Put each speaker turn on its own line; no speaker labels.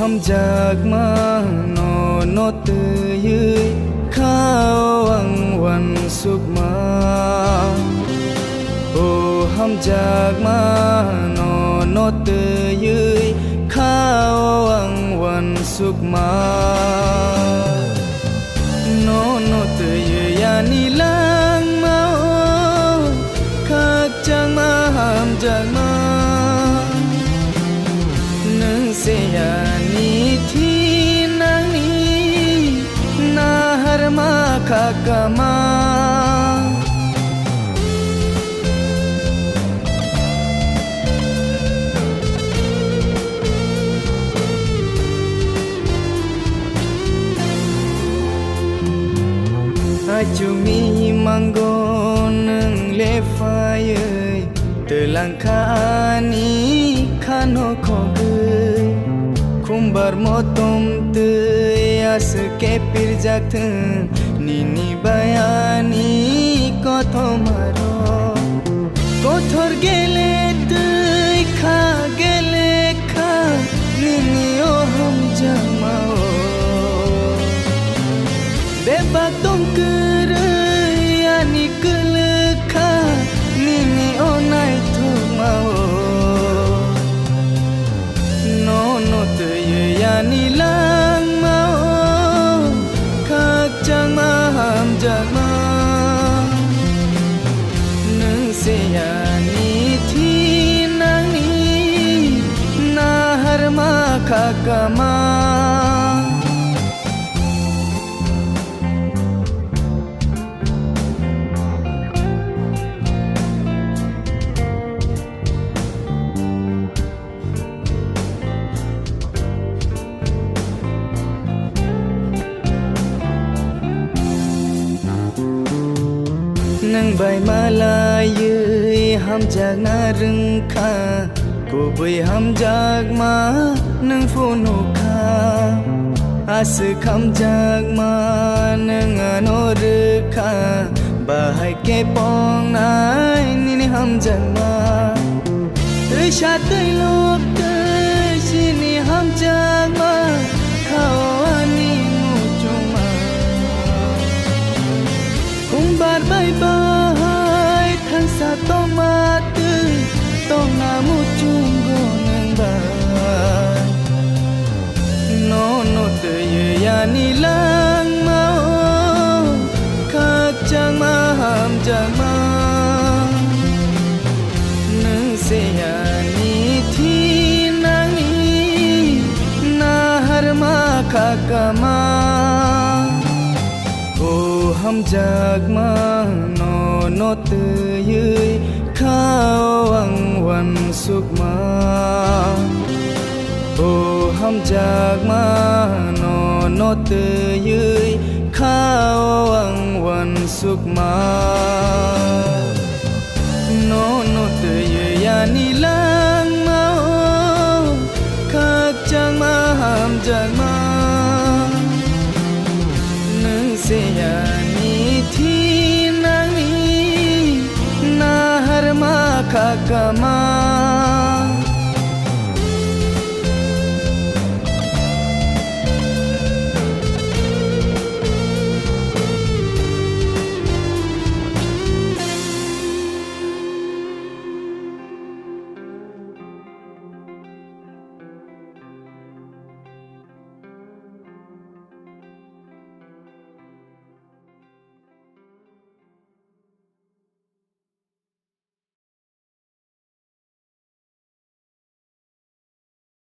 ham jak ma no te yui khao ang wan suk ma o ham jak ma no te yui khao ang wan suk ma no te yui ya ni lang ma khak chang ma ham jak ma se ya ni thi nang ni na har ma kha ka ma chu mi mango nang le phai ơi từ lang kha ni khano kho kumbar motom te as ke pir jak nini bayani kotho maro kothor gele te kha gele kha nini o ham jamao beba tom kar yani kal kha nini o nai thumao ni lang ma khak chang ma ham jak ma nang se ya ni thi nang ni na har ma kha ka ma nang bai malai yui ham jak na rung kha ko bui ham jak ma nang phono kha as kham jak ma nang ano re kha bahai ke pong nai ni ham jak ma tui sha tui lok tui sini ham jak ma khao ani mu chung ma kung bar bai bai than sa to ma tu to na mu chung go nang ba no te ye ya ni lang ma khak chang ma ham chang ma nang se ya ni thi nang ni na har ma khak ka ma ham jak ma no te yui khao ang wan suk ma o ham jak ma no te yui khao ang wan suk ma no te yui ya ni lang ma khak chang ma ham jak ma nang se ya thi nang ni na har ma kha ka ma